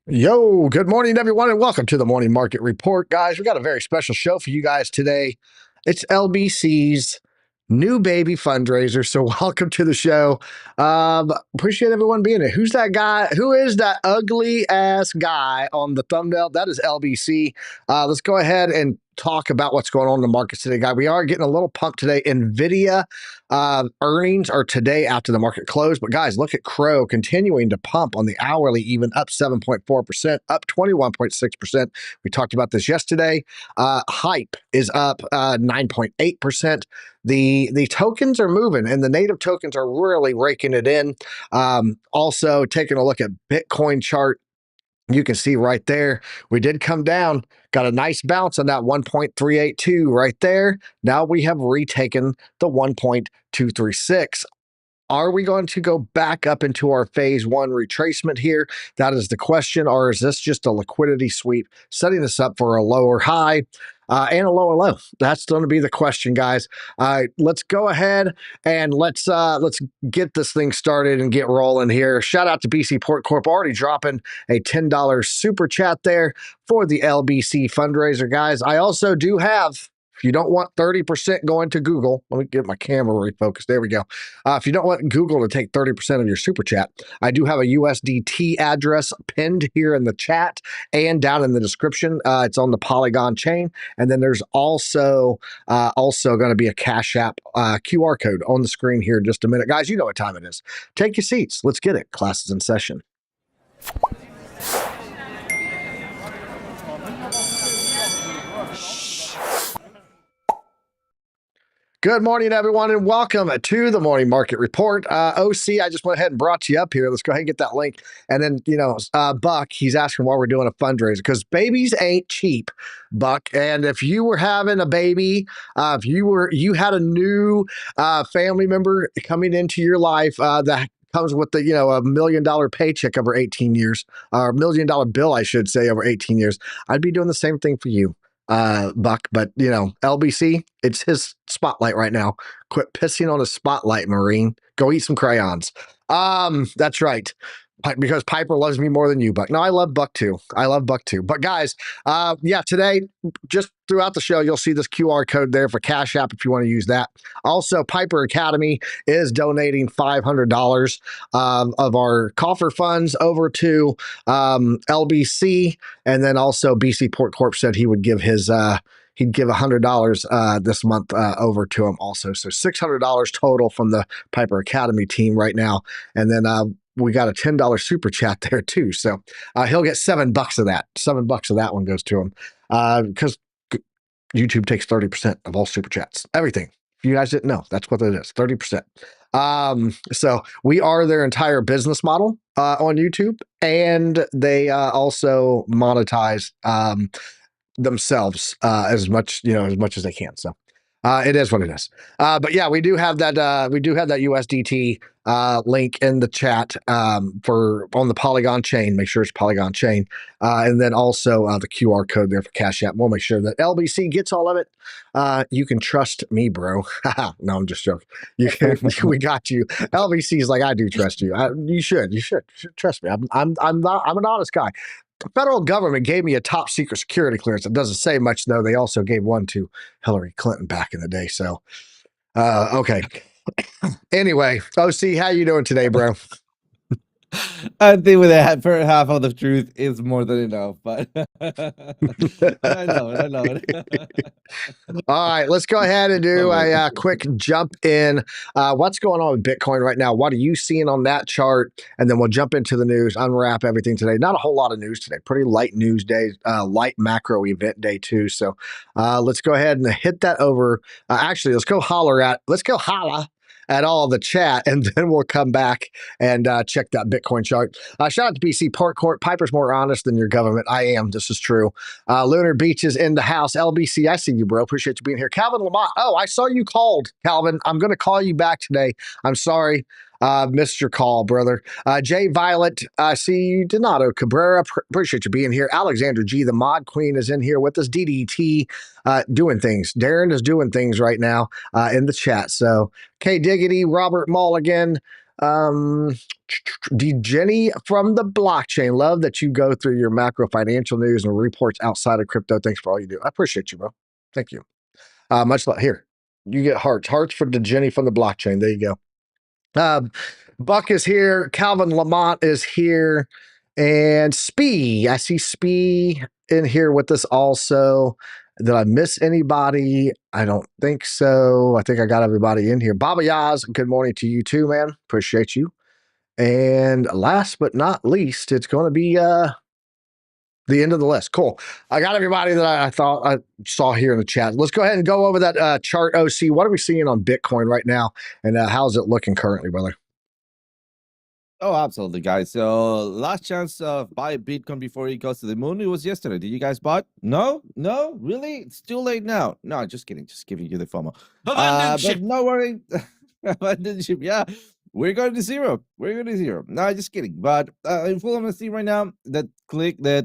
Yo, good morning, everyone, and welcome to the Morning Market Report. Guys, we got a very special show for you guys today. It's LBC's new baby fundraiser, so welcome to the show. Appreciate everyone being here. Who's that guy? Who is that ugly ass guy on the thumbnail? That is LBC. Let's go ahead and talk about what's going on in the markets today, guy. We are getting a little pumped today. NVDA earnings are today after the market closed. But guys, look at CRO continuing to pump on the hourly, even up 7.4%, up 21.6%. We talked about this yesterday. Hype is up 9.8%. The tokens are moving, and the native tokens are really raking it in. Also, taking a look at Bitcoin chart, you can see right there, we did come down, got a nice bounce on that 1.382 right there. Now we have retaken the 1.236. Are we going to go back up into our phase one retracement here? That is the question. Or is this just a liquidity sweep setting us up for a lower high and a lower low? That's going to be the question, guys. Let's go ahead and let's get this thing started and get rolling here. Shout out to BC Port Corp already dropping a $10 super chat there for the LBC fundraiser, guys. I also do have, if you don't want 30% going to Google, let me get my camera refocused. There we go. If you don't want Google to take 30% of your super chat, I do have a USDT address pinned here in the chat and down in the description. It's on the Polygon chain. And then there's also going to be a Cash App QR code on the screen here in just a minute. Guys, you know what time it is. Take your seats. Let's get it. Class is in session. Good morning, everyone, and welcome to the Morning Market Report. OC, I just went ahead and brought you up here. Let's go ahead and get that link. And then, Buck, he's asking why we're doing a fundraiser, because babies ain't cheap, Buck. And if you were having a baby, if you had a new family member coming into your life that comes with the, $1 million paycheck over 18 years, or $1 million bill, I should say, over 18 years, I'd be doing the same thing for you. Buck, but LBC, it's his spotlight right now. Quit pissing on his spotlight, Marine. Go eat some crayons. That's right. Because Piper loves me more than you, Buck. No, I love Buck too. But guys, today, just throughout the show, you'll see this QR code there for Cash App if you want to use that. Also, Piper Academy is donating $500 of our coffer funds over to LBC, and then also BC Port Corp said he would give his he'd give $100 this month over to him also. So $600 total from the Piper Academy team right now, and then we got a $10 super chat there too. So he'll get $7 of that. $7 of that one goes to him because YouTube takes 30% of all super chats. Everything. If you guys didn't know, that's what it is. 30%. So we are their entire business model on YouTube, and they also monetize themselves as much as they can. So it is what it is. But yeah, we do have that USDT link in the chat for on the Polygon chain. Make sure it's Polygon chain, and then also the QR code there for Cash App. We'll make sure that LBC gets all of it. You can trust me, bro. No, I'm just joking. We got you. LBC is like, I do trust you. You should trust me. I'm an honest guy. The federal government gave me a top secret security clearance. It doesn't say much, though. They also gave one to Hillary Clinton back in the day. So, okay. Anyway, OC, how you doing today, bro? I think with that for half of the truth is more than enough, but I know it. All right, let's go ahead and do a quick jump in. What's going on with Bitcoin right now? What are you seeing on that chart? And then we'll jump into the news, unwrap everything today. Not a whole lot of news today. Pretty light news day, light macro event day too. So let's go ahead and hit that over. Actually, let's go holla at all the chat, and then we'll come back and check that Bitcoin chart. Shout out to BC Port Corp. Piper's more honest than your government. I am. This is true. Lunar Beach is in the house. LBC, I see you, bro. Appreciate you being here. Calvin Lamont. Oh, I saw you called, Calvin. I'm going to call you back today. I'm sorry. Missed your call, brother. Jay Violet, I see you. Donato Cabrera, appreciate you being here. Alexander G, the mod queen, is in here with us. DDT, doing things. Darren is doing things right now in the chat. So, K Diggity, Robert Mulligan, Jenny from the blockchain. Love that you go through your macro financial news and reports outside of crypto. Thanks for all you do. I appreciate you, bro. Thank you. Much love. Here, you get hearts. Hearts for the Jenny from the blockchain. There you go. Buck is here. Calvin Lamont is here. And Spee. I see Spee in here with us also. Did I miss anybody? I don't think so. I think I got everybody in here. Baba Yaz, good morning to you too, man. Appreciate you. And last but not least, it's going to be the end of the list. Cool. I got everybody that I thought I saw here in the chat. Let's go ahead and go over that chart OC. What are we seeing on Bitcoin right now? And how's it looking currently, brother? Oh, absolutely, guys. So last chance to buy Bitcoin before it goes to the moon, it was yesterday. Did you guys buy? No? Really? It's too late now. No, just kidding. Just giving you the FOMO. But no worry. Abandoned ship. Yeah. We're going to zero. No, just kidding. But in full honesty, right now, the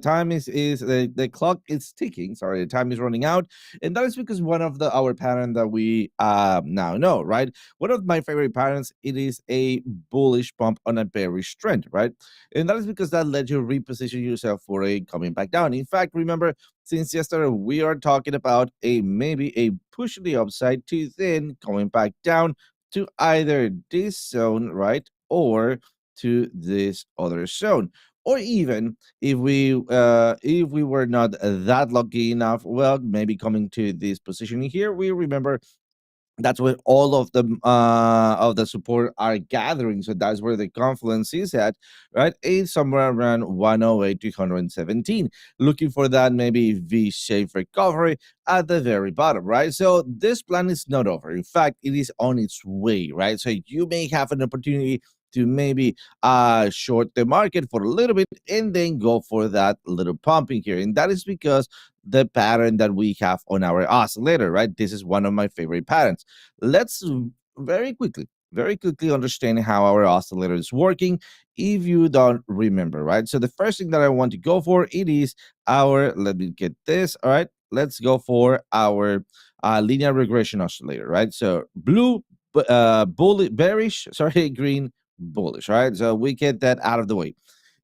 time is the clock is ticking. Sorry, the time is running out, and that is because one of our pattern that we now know, right? One of my favorite patterns, it is a bullish pump on a bearish trend, right? And that is because that lets you reposition yourself for a coming back down. In fact, remember, since yesterday we are talking about maybe a push to the upside to then coming back down to either this zone, right, or to this other zone. Or even if we were not that lucky enough, well, maybe coming to this position here, we remember that's where all of the support are gathering. So that's where the confluence is at, right? It's somewhere around 108 to 117. Looking for that maybe V-shaped recovery at the very bottom, right? So this plan is not over. In fact, it is on its way, right? So you may have an opportunity to maybe short the market for a little bit and then go for that little pumping here. And that is because the pattern that we have on our oscillator, right? This is one of my favorite patterns. Let's very quickly understand how our oscillator is working if you don't remember, right? So the first thing that I want to go for, it is let me get this, all right? Let's go for our linear regression oscillator, right? So blue, bearish, sorry, green, bullish, right? So we get that out of the way.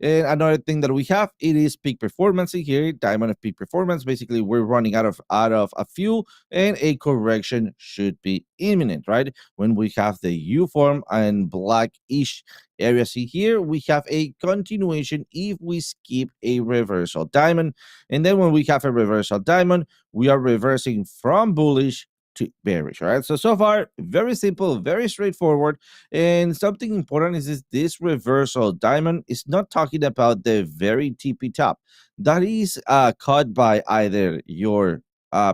And another thing that we have, it is peak performance in here, diamond of peak performance. Basically, we're running out of a fuel, and a correction should be imminent, right? When we have the U form and blackish area, see here, we have a continuation if we skip a reversal diamond. And then when we have a reversal diamond, we are reversing from bullish to bearish, right? So far, very simple, very straightforward. And something important is this reversal diamond is not talking about the very tippy top. That is caught by either your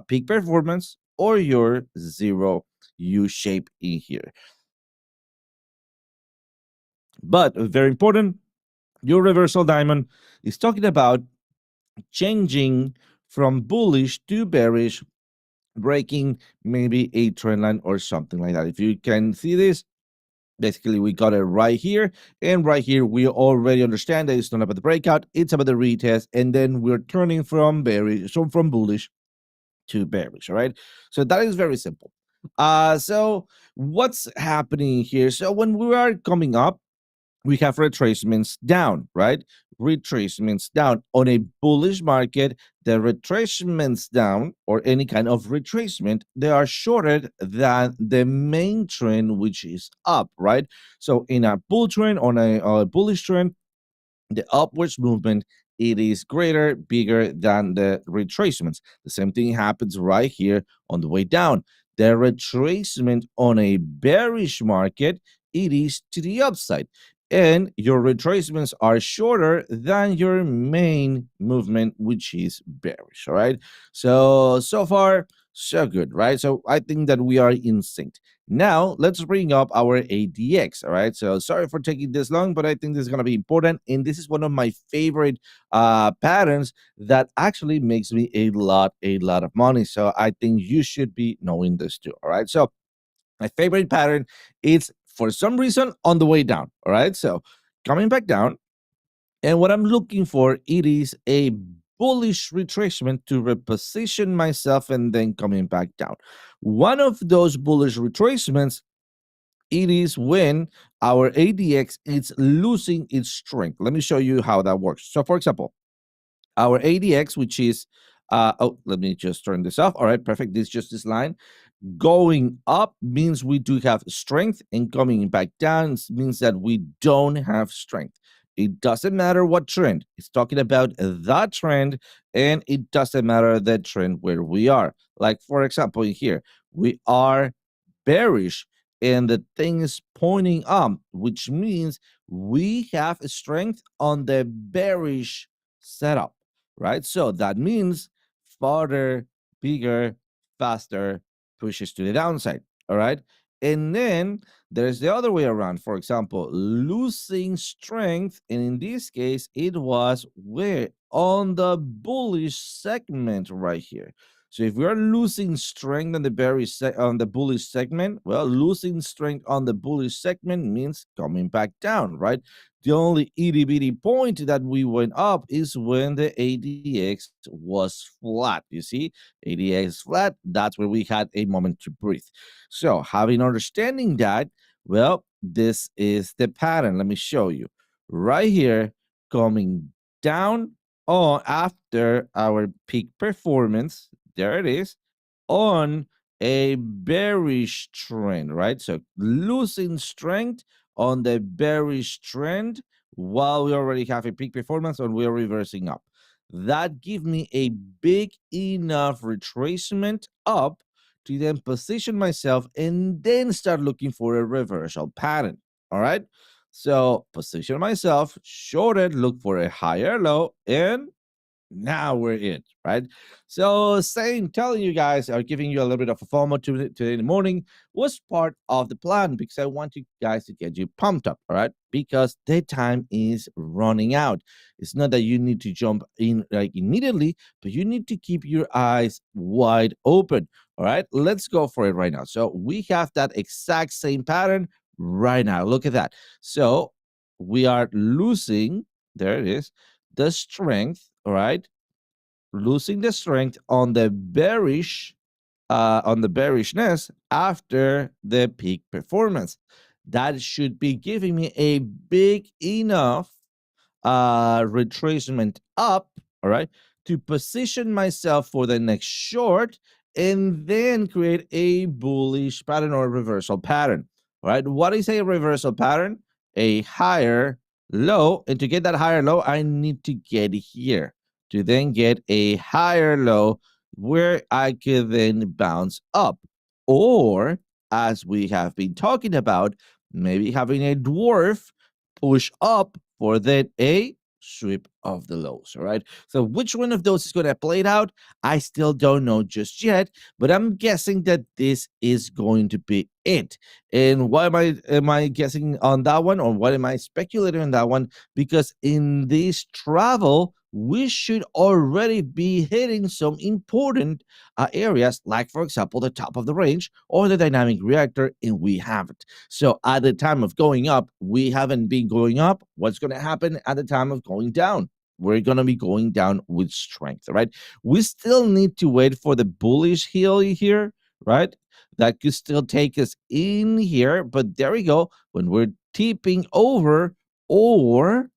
peak performance or your zero U shape in here. But very important, your reversal diamond is talking about changing from bullish to bearish, breaking maybe a trend line or something like that. If you can see this, basically we got it right here, and right here we already understand that it's not about the breakout, it's about the retest, and then we're turning from from bullish to bearish. All right, so that is very simple. So what's happening here? So when we are coming up, we have retracements down, right? Retracements down on a bullish market. The retracements down, or any kind of retracement, they are shorter than the main trend, which is up, right? So in a bull trend, on a bullish trend, the upwards movement, it is greater, bigger than the retracements. The same thing happens right here on the way down. The retracement on a bearish market, it is to the upside. And your retracements are shorter than your main movement, which is bearish. All right. So far, so good, right? So I think that we are in sync. Now, let's bring up our ADX, all right? So sorry for taking this long, but I think this is going to be important. And this is one of my favorite patterns that actually makes me a lot of money. So I think you should be knowing this too, all right? So my favorite pattern is, for some reason, on the way down, all right? So coming back down, and what I'm looking for, it is a bullish retracement to reposition myself and then coming back down. One of those bullish retracements, It is when our ADX is losing its strength. Let me show you how that works. So for example, our ADX, which is, let me just turn this off. All right, perfect. This is just this line. Going up means we do have strength, and coming back down means that we don't have strength. It doesn't matter what trend. It's talking about that trend, and it doesn't matter the trend where we are. Like, for example, here, we are bearish, and the thing is pointing up, which means we have strength on the bearish setup, right? So that means farther, bigger, faster, pushes to the downside. All right. And then there's the other way around. For example, losing strength. And in this case, it was where on the bullish segment right here. So if we're losing strength on the on the bullish segment, well, losing strength on the bullish segment means coming back down, right? The only itty bitty point that we went up is when the ADX was flat. You see, ADX flat, that's where we had a moment to breathe. So, having understanding that, well, this is the pattern. Let me show you. Right here, coming down on after our peak performance, there it is, on a bearish trend, right? So, losing strength on the bearish trend while we already have a peak performance and we're reversing up. That gives me a big enough retracement up to then position myself and then start looking for a reversal pattern. All right. So position myself, shorted, look for a higher low, and now we're in, right? So telling you guys or giving you a little bit of a FOMO today in the morning was part of the plan because I want you guys to get you pumped up, all right? Because the time is running out. It's not that you need to jump in like immediately, but you need to keep your eyes wide open, all right? Let's go for it right now. So we have that exact same pattern right now. Look at that. So we are losing, there it is, the strength, all right, losing the strength on the bearishness after the peak performance. That should be giving me a big enough retracement up, all right, to position myself for the next short and then create a bullish pattern or reversal pattern. All right, what is a reversal pattern? A higher low, and to get that higher low, I need to get here to then get a higher low where I could then bounce up. Or, as we have been talking about, maybe having a dwarf push up for then a sweep of the lows. All right. So which one of those is going to play it out? I still don't know just yet, but I'm guessing that this is going to be it. And why am I guessing on that one, or what am I speculating on that one? Because in this travel, we should already be hitting some important areas, like, for example, the top of the range or the dynamic reactor, and we haven't. So at the time of going up, we haven't been going up. What's going to happen at the time of going down? We're going to be going down with strength, right? We still need to wait for the bullish heel here, right? That could still take us in here, but there we go. When we're tipping over, or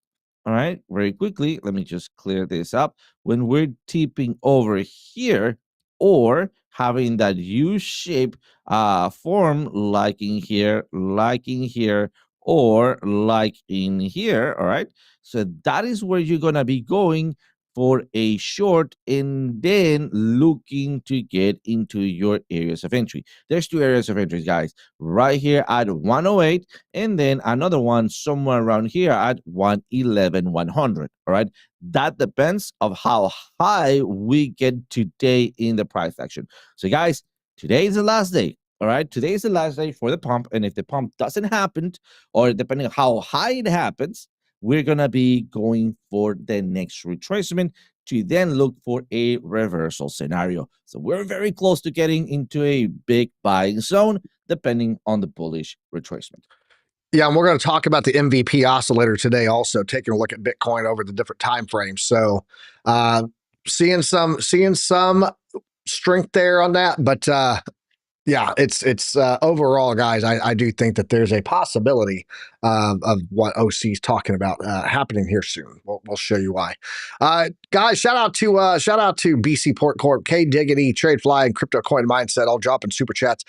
all right, very quickly, let me just clear this up. When we're tipping over here or having that U shape form, like in here, or like in here, all right? So that is where you're going to be going for a short and then looking to get into your areas of entry. There's two areas of entry, guys, right here at 108, and then another one somewhere around here at 111, 100. All right. That depends of how high we get today in the price action. So, guys, today is the last day. All right. Today is the last day for the pump. And if the pump doesn't happen, or depending on how high it happens, we're going to be going for the next retracement to then look for a reversal scenario. So we're very close to getting into a big buying zone, depending on the bullish retracement. Yeah, and we're going to talk about the MVP Oscillator today, also taking a look at Bitcoin over the different time frames. So, seeing some strength there on that, but Yeah, it's overall, guys. I do think that there's a possibility of what OC is talking about happening here soon. We'll show you why. Guys, shout out to BC Port Corp, K Diggity, TradeFly, and Crypto Coin Mindset. All dropping super chats.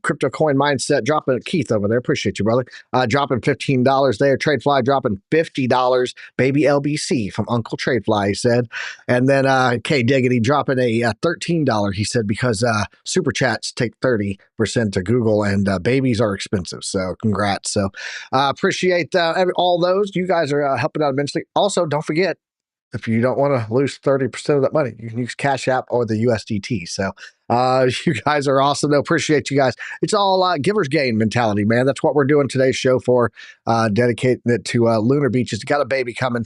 Crypto Coin Mindset dropping Keith over there. Appreciate you, brother. Dropping $15 there. TradeFly dropping $50. Baby LBC from Uncle TradeFly, he said. And then K Diggity dropping a $13. He said because super chats take 30% to Google, and babies are expensive. So congrats. So appreciate all those. You guys are helping out immensely. Also, don't forget, if you don't want to lose 30% of that money, you can use Cash App or the USDT. So you guys are awesome. I appreciate you guys. It's all giver's gain mentality, man. That's what we're doing today's show for, dedicating it to Lunar Beaches. Got a baby coming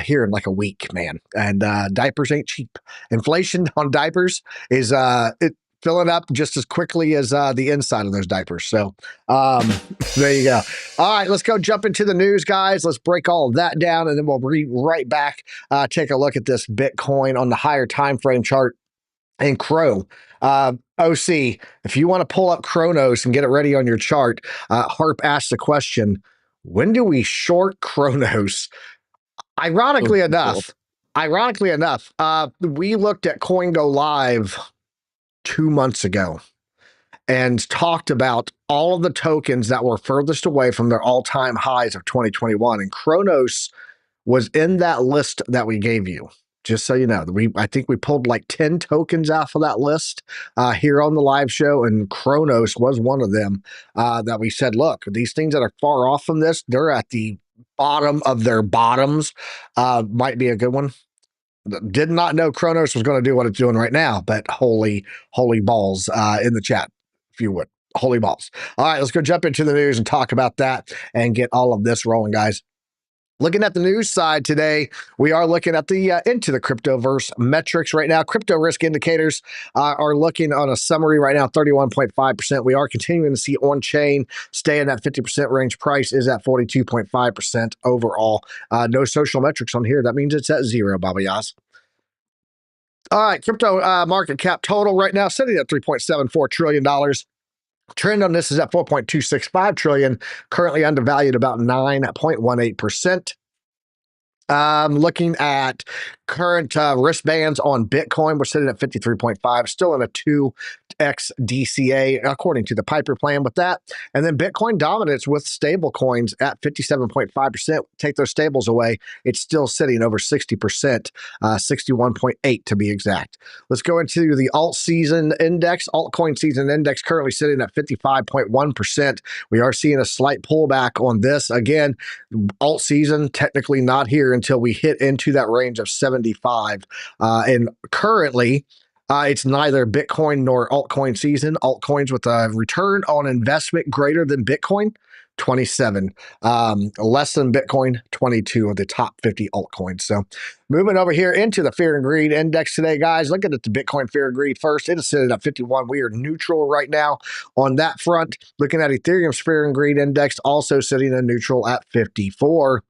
here in like a week, man. And diapers ain't cheap. Inflation on diapers is filling up just as quickly as the inside of those diapers. So there you go. All right, let's go jump into the news, guys. Let's break all of that down, and then we'll be right back. Take a look at this Bitcoin on the higher time frame chart and CRO. OC, if you want to pull up Chronos and get it ready on your chart, Harp asked the question, when do we short Chronos? Ironically enough, we looked at CoinGo Live 2 months ago and talked about all of the tokens that were furthest away from their all-time highs of 2021. And Chronos was in that list that we gave you. Just so you know, I think we pulled like 10 tokens out of that list here on the live show, and Chronos was one of them that we said, look, these things that are far off from this, they're at the bottom of their bottoms. Might be a good one. Did not know Chronos was going to do what it's doing right now, but holy balls in the chat, if you would. Holy balls. All right, let's go jump into the news and talk about that and get all of this rolling, guys. Looking at the news side today, we are looking at the Into the Cryptoverse metrics right now. Crypto risk indicators are looking on a summary right now, 31.5%. We are continuing to see on-chain stay in that 50% range. Price is at 42.5% overall. No social metrics on here. That means it's at zero, Baba Yas. All right, crypto market cap total right now sitting at $3.74 trillion. Trend on this is at 4.265 trillion, currently undervalued about 9.18%. Looking at current wristbands on Bitcoin, we're sitting at 53.5, still in a 2x DCA according to the Piper plan with that. And then Bitcoin dominance with stable coins at 57.5%. Take those stables away, it's still sitting over 60%, 61.8 to be exact. Let's go into the alt season index. Altcoin season index currently sitting at 55.1%. We are seeing a slight pullback on this. Again, alt season technically not here until we hit into that range of 75. And currently, it's neither Bitcoin nor altcoin season. Altcoins with a return on investment greater than Bitcoin, 27. Less than Bitcoin, 22 of the top 50 altcoins. So moving over here into the fear and greed index today, guys. Looking at the Bitcoin fear and greed first, it is sitting at 51. We are neutral right now on that front. Looking at Ethereum's fear and greed index, also sitting in neutral at 54.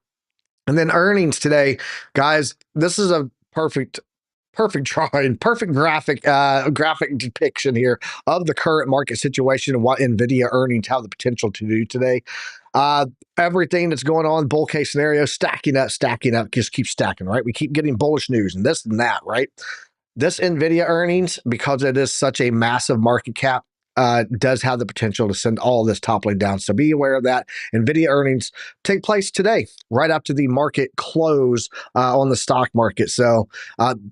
And then earnings today, guys, this is a perfect drawing, perfect graphic depiction here of the current market situation and what NVIDIA earnings have the potential to do today. Everything that's going on, bull case scenario, stacking up, just keep stacking, right? We keep getting bullish news and this and that, right? This NVIDIA earnings, because it is such a massive market cap, does have the potential to send all of this toppling down. So be aware of that. NVIDIA earnings take place today, right after the market close on the stock market. So,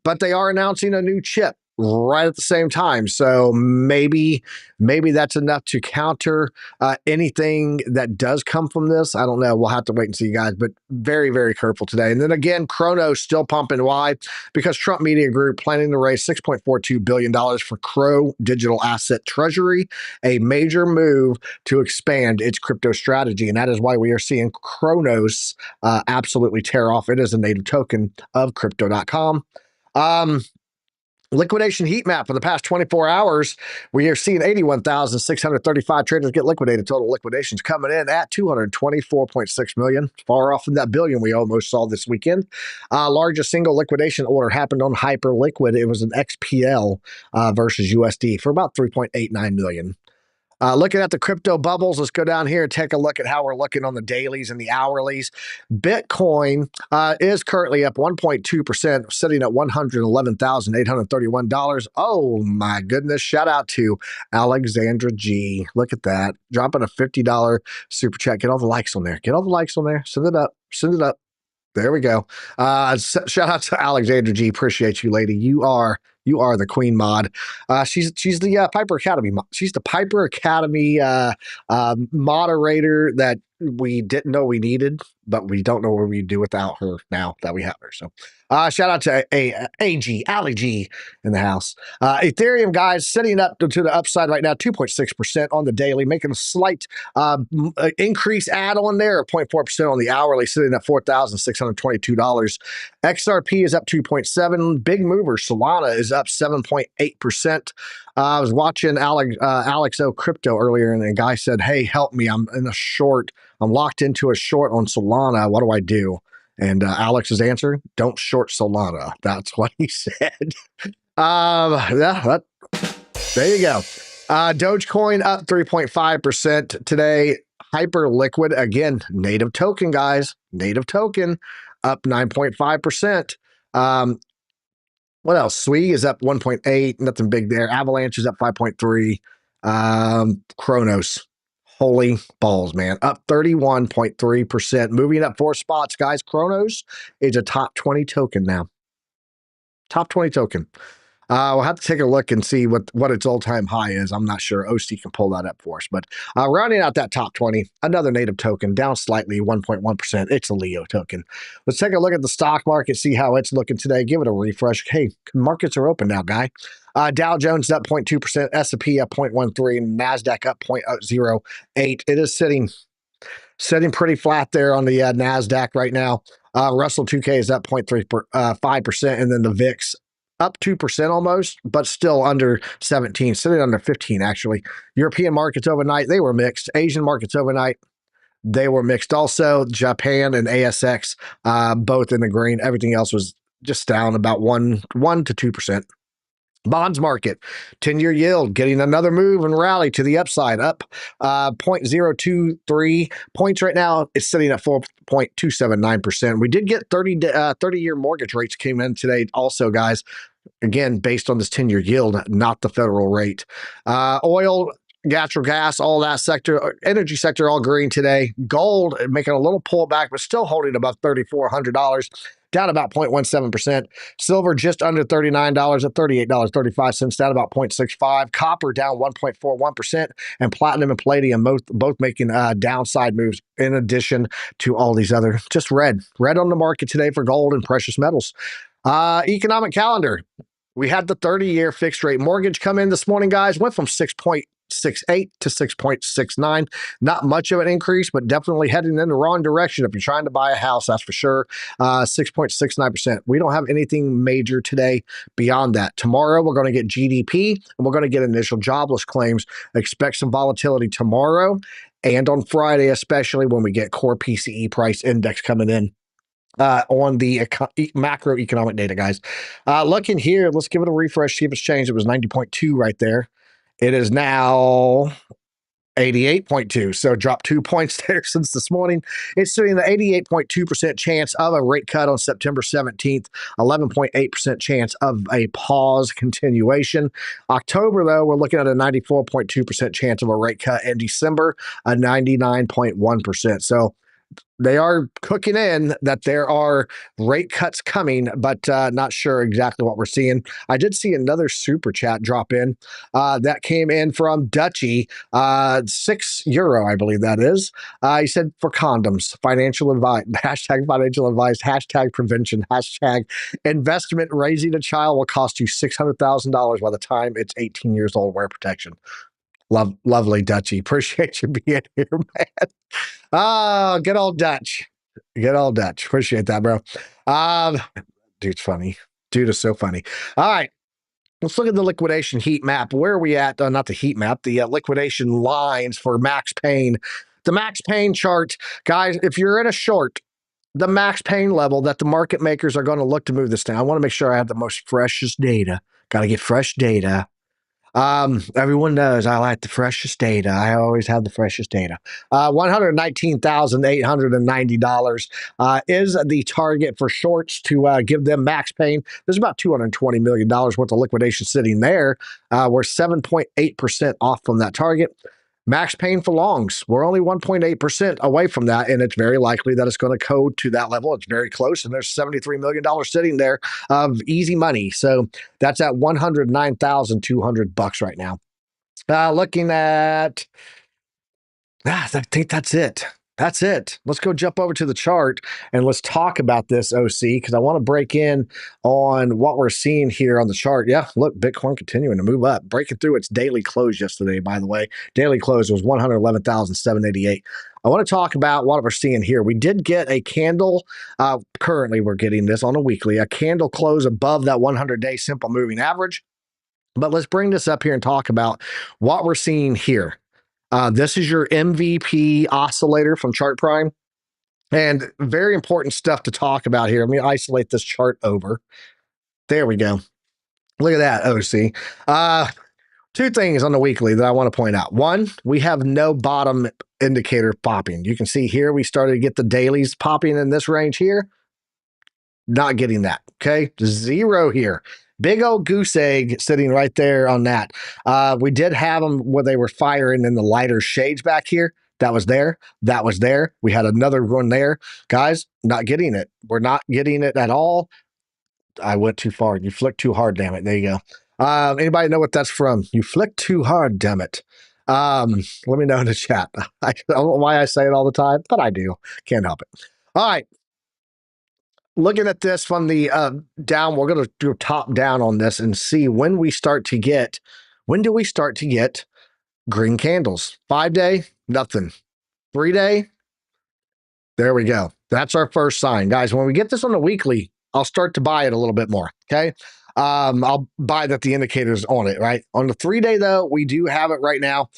but they are announcing a new chip right at the same time. So maybe that's enough to counter anything that does come from this. I don't know. We'll have to wait and see, guys, but very, very careful today. And then again, Chronos still pumping. Why? Because Trump Media Group planning to raise $6.42 billion for CRO digital asset treasury, a major move to expand its crypto strategy. And that is why we are seeing Chronos absolutely tear off. It is a native token of crypto.com. Liquidation heat map for the past 24 hours, we are seeing 81,635 traders get liquidated. Total liquidations coming in at 224.6 million, far off from that billion we almost saw this weekend. Largest single liquidation order happened on Hyperliquid. It was an XPL versus USD for about 3.89 million. Looking at the crypto bubbles, let's go down here and take a look at how we're looking on the dailies and the hourlies. Bitcoin is currently up 1.2%, sitting at $111,831. Oh my goodness. Shout out to Alexandra G. Look at that. Dropping a $50 super chat. Get all the likes on there. Get all the likes on there. Send it up. Send it up. There we go. Shout out to Alexandra G. Appreciate you, lady. You are the queen mod. She's the Piper Academy. She's the Piper Academy moderator that we didn't know we needed, but we don't know what we do without her now that we have her. So shout out to AG, Ali G in the house. Ethereum, guys, sitting up to the upside right now, 2.6% on the daily, making a slight increase add on there, 0.4% on the hourly, sitting at $4,622. XRP is up 2.7. Big mover, Solana is up 7.8%. I was watching Alex O Crypto earlier, and a guy said, "Hey, help me! I'm in a short. I'm locked into a short on Solana. What do I do?" And Alex's answer: "Don't short Solana." That's what he said. Yeah, there you go. Dogecoin up 3.5% today. Hyperliquid, again, native token, guys. Native token up 9.5%. What else? Swee is up 1.8. Nothing big there. Avalanche is up 5.3. Chronos. Holy balls, man. Up 31.3%. Moving up 4 spots, guys. Chronos is a top 20 token now. Top 20 token. We'll have to take a look and see what its all-time high is. I'm not sure. OC can pull that up for us. But rounding out that top 20, another native token, down slightly, 1.1%. It's a Leo token. Let's take a look at the stock market, see how it's looking today. Give it a refresh. Hey, markets are open now, guy. Dow Jones up 0.2%, S&P up 0.13%, and NASDAQ up 0.08. It is sitting pretty flat there on the NASDAQ right now. Russell 2K is up 0.35%, and then the VIX up 2% almost, but still under 17, sitting under 15, actually. European markets overnight, they were mixed. Asian markets overnight, they were mixed also. Japan and ASX, both in the green. Everything else was just down about 1 to 2%. Bonds market, 10-year yield getting another move and rally to the upside, up 0.023 points right now. It's sitting at 4.279%. We did get 30-year mortgage rates came in today also, guys. Again, based on this 10-year yield, not the federal rate. Oil, natural gas, all that sector, energy sector, all green today. Gold making a little pullback, but still holding above $3,400. Down about 0.17%. Silver just under $39 at $38.35, down about 0.65. Copper down 1.41%. And platinum and palladium both making downside moves in addition to all these other, just red on the market today for gold and precious metals. Economic calendar. We had the 30-year fixed rate mortgage come in this morning, guys. Went from 6.68 to 6.69. Not much of an increase, but definitely heading in the wrong direction if you're trying to buy a house, that's for sure. 6.69%. We don't have anything major today beyond that. Tomorrow, we're going to get GDP, and we're going to get initial jobless claims. Expect some volatility tomorrow and on Friday, especially when we get core PCE price index coming in. On the macroeconomic data, guys. Looking here, let's give it a refresh, see if it's changed. It was 90.2 right there. It is now 88.2. So dropped 2 points there since this morning. It's sitting at 88.2% chance of a rate cut on September 17th, 11.8% chance of a pause continuation. October, though, we're looking at a 94.2% chance of a rate cut in December, a 99.1%. So they are cooking in that there are rate cuts coming, but not sure exactly what we're seeing. I did see another super chat drop in that came in from Dutchy, €6, I believe that is. He said, for condoms, financial advice, hashtag financial advice, hashtag prevention, hashtag investment. Raising a child will cost you $600,000 by the time it's 18 years old. Wear protection. Lovely Dutchy. Appreciate you being here, man. Oh, good old Dutch. Good old Dutch. Appreciate that, bro. Dude's funny. Dude is so funny. All right. Let's look at the liquidation heat map. Where are we at? Not the heat map, the liquidation lines for max pain. The max pain chart, guys, if you're in a short, the max pain level that the market makers are going to look to move this down. I want to make sure I have the most freshest data. Got to get fresh data. Everyone knows I like the freshest data. I always have the freshest data. $119,890 is the target for shorts to give them max pain. There's about $220 million worth of liquidation sitting there. We're 7.8% off from that target. Max pain for longs, we're only 1.8% away from that, and it's very likely that it's going to go to that level. It's very close, and there's $73 million sitting there of easy money. So that's at $109,200 right now. Looking at, I think that's it. That's it. Let's go jump over to the chart and let's talk about this OC because I want to break in on what we're seeing here on the chart. Yeah, look, Bitcoin continuing to move up, breaking through its daily close yesterday, by the way. Daily close was 111,788. I want to talk about what we're seeing here. We did get a candle. Currently, we're getting this on a weekly, a candle close above that 100-day simple moving average. But let's bring this up here and talk about what we're seeing here. This is your MVP Oscillator from ChartPrime. And very important stuff to talk about here. Let me isolate this chart over. There we go. Look at that, OC. Two things on the weekly that I want to point out. One, we have no bottom indicator popping. You can see here we started to get the dailies popping in this range here. Not getting that. Okay. Zero here. Big old goose egg sitting right there on that. We did have them where they were firing in the lighter shades back here. That was there. That was there. We had another one there. Guys, not getting it. We're not getting it at all. I went too far. You flicked too hard, damn it. There you go. Anybody know what that's from? You flicked too hard, damn it. Let me know in the chat. I don't know why I say it all the time, but I do. Can't help it. All right. Looking at this from the down, we're going to do top down on this and see when do we start to get green candles? 5-day, nothing. 3-day, there we go. That's our first sign. Guys, when we get this on the weekly, I'll start to buy it a little bit more, okay? I'll buy that the indicator's on it, right? On the 3-day, though, we do have it right now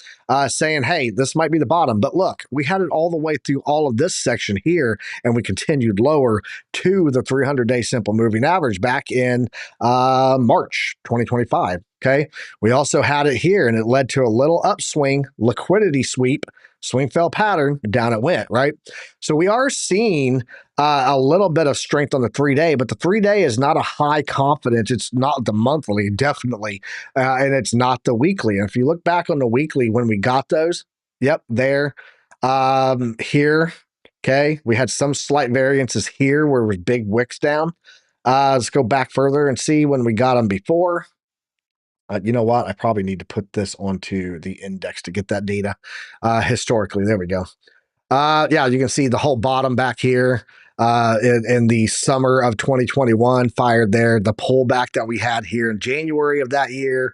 saying, hey, this might be the bottom. But look, we had it all the way through all of this section here, and we continued lower to the 300-day simple moving average back in March 2025, okay? We also had it here, and it led to a little upswing, liquidity sweep, swing fail pattern, down it went, right? So we are seeing a little bit of strength on the 3-day, but the 3-day is not a high confidence. It's not the monthly, definitely, and it's not the weekly. And if you look back on the weekly when we got those, yep, there, here, okay, we had some slight variances here where it was big wicks down. Let's go back further and see when we got them before. You know what? I probably need to put this onto the index to get that data historically. There we go. Yeah, you can see the whole bottom back here in the summer of 2021 fired there. The pullback that we had here in January of that year,